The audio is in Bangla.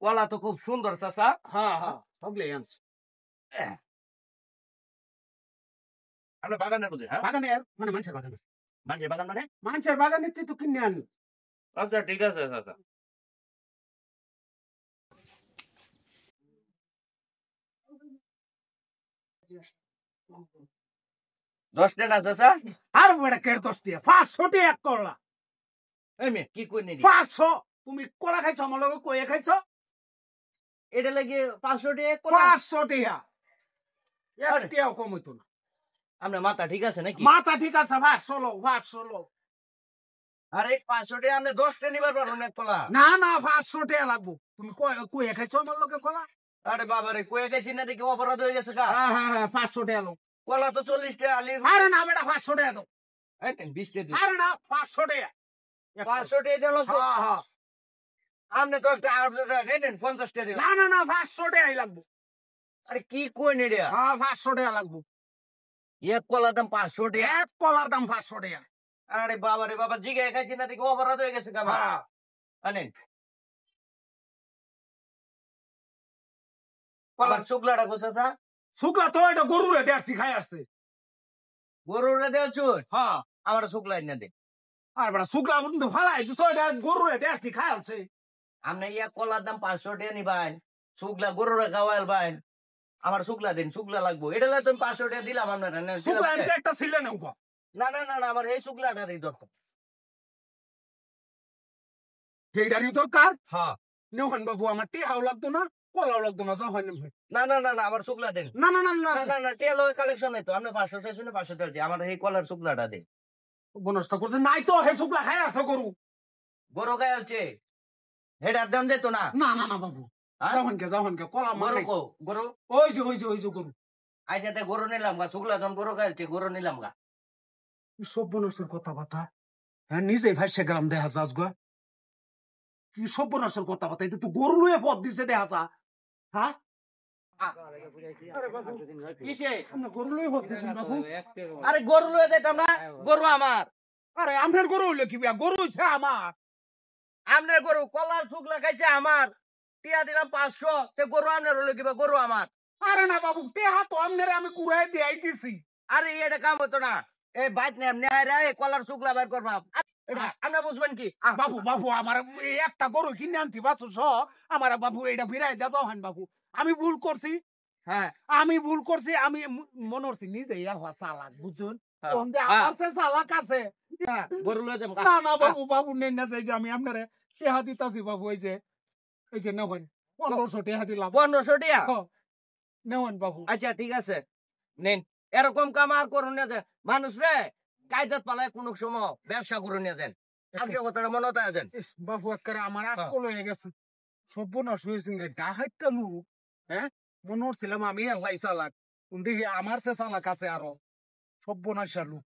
কলা তো খুব সুন্দর চাচা। হ্যাঁ হ্যাঁ সবগুলোই আনছি। আপনার বাগানের বুঝি? হ্যাঁ, বাগানের মানে মানুষের বাগানে, মানুষের বাগান মানে? মানুষের বাগানে তো কিনে আনি। আচ্ছা ঠিক আছে চাচা। দশটা না চাচা? আর বেটা কেড়ে 10 টাকা 500 টাকা এক করলা। এই মেয়ে কি কই নিবি? 500 তুমি কলা খাইছো আমার লগে কয়ে খাইছো? এটা লাগে 500 টাকা কলা? 500 টাকা এক আরে। টাকাও কম হইতো না। আপনার মাথা ঠিক আছে নাকি? মাথা ঠিক আছে 500 লো 500 লো। আরে 500 টাকা আপনি 10টা নিবার পারবেন এক কলা? না না 500 টাকা লাগবো। তুমি কয়ে খাইছো আমার লগে কলা? আরে বাবা রে, কয়ে গেছি না দেখি অপরাধ হয়ে গেছে গা। হ্যাঁ হ্যাঁ হ্যাঁ 500 টাকা লো। কলা তো 40 টাকা আলির। আরে না বেটা 500 টাকা দাও। এই নেন 20 টাকা দিন। আরে না 500 টাকা। 500 টাকা দিলাম তো। হ্যাঁ হ্যাঁ আপনি তো একটা 800 টাকা নেন, 50 টাকা দিলাম। না না না 500 টাকাই লাগবো। আরে কি কই নি রে? হ্যাঁ 500 টাকা লাগবো। এক কলার দাম 500 টাকা? এক কলার দাম 500 টাকা। আরে বাবা রে বাবা, জিগায় খাইছি না দেখি অপরাধ হয়ে গেছে গা। হ্যাঁ আনেন কলার শুকলাটা কোসা চা? শুক্লা তো এটা গরুরে দেড়ছি খাই আসছে। গরুরে দেওয়া চুর? হ্যাঁ আমার শুকলাই না দে। আর বেটা শুক্লা কিন্তু ফালাই দিছো এটা গরুরে দেড়ছি খাই আসছে। আপনি এক কলার দাম 500 টাকা নিবেন, শুকলা গরুরে খাওয়াইল বাইন, আমার শুকলা দিন, শুকলা লাগবো। এটা লাগে তুমি 500 টাকা দিলাম আপনার। শুক্লা এনতে একটা ছিলে নেও গো। না না না না, আমার এই শুকলাটারই দরকার। সেইটারই দরকার। হ্যাঁ। নেওহান বাবু আমার টিহাও লাগতো না কলাও লাগতো না যখন না না না না, আমার শুকলা দিন। না না না না না না না, টেলো কালেকশন নাই তো। আপনি 500 চাইছেন না, 500 টাকা দিই। আমার এই কলার শুকলাটা দিন। বনস্ত করছে নাই তো হে শুক্লা খাই আসছে গরু। গরু গায়ে হচ্ছে হেডার দাম দিত না। না না না বাবু হ্যাঁ? যখন কে কলা গরু মানে কো গরু? ওই যে গরু। আজ যাতে গরু নিলাম গা, শুকলা যখন গরু গায়ে হচ্ছে গরু নিলাম গা। সব বনস্তের কথা বাতা হ্যাঁ নিজেই ভাইসে গেলাম দেখা যাস গা। কি সব বনস্তের কথা বাতা এটা তো গরু লুয়ে পথ দিছে দেখা যা। হ্যাঁ কিসে? আমরা গরু লুয়ে পথ দিছেন বাবু। আরে গরু লয়ে যেতাম না, গরু আমার। আরে আমনের গরু হইলো কি বিয়া গরু হইছে আমার। আমনের গরু কলার শুকলা খাইছে আমার, টিয়া দিলাম 500, তে গরু আমনের হলো কিবা, গরু আমার। আরে না বাবু টেহা তো আমনের আমি কুড়াই দিয়াই দিছি। আরে এটা কাম হতো না। এই বাইত নে এমনি আয় রে, কলার শুকলা বের করবাম। এটা আপনি বুঝবেন কি? বাবু বাবু আমার এই একটা গরু কিনে আনছি বাসু স আমার বাবু এটা ফিরাই দে দহন বাবু। আমি ভুল করছি। হ্যাঁ আমি ভুল করছি আমি মনে করছি নিজে হওয়া চালাক বুঝুন। হ্যাঁ, আমার সে চালাক আছে। গরু লয়ে যাবো। না না বাবু বাবু নেই না যে আমি আপনারে টেহা দিতাছি বাবু এই যে নেবেন 1500 টেহা দিলাম। 1500 টিয়া? নেবেন বাবু। আচ্ছা ঠিক আছে, নেন। এরকম কাম আর করুন না যে মানুষ রে কায়দাত পালায় কোন সময় ব্যবসা করুন না দেন। আজকে কথাটা মনে হতে আছেন। ইস, বাবু একেবারে আমার আকল হয়ে গেছে। সর্বনাশ হয়েছে ডাহাইটা লোক। হ্যাঁ মনে হচ্ছিলাম আমি আল্লাহ চালাক দেখি আমার সে চালাক আছে আরো সর্বনাশা লোক।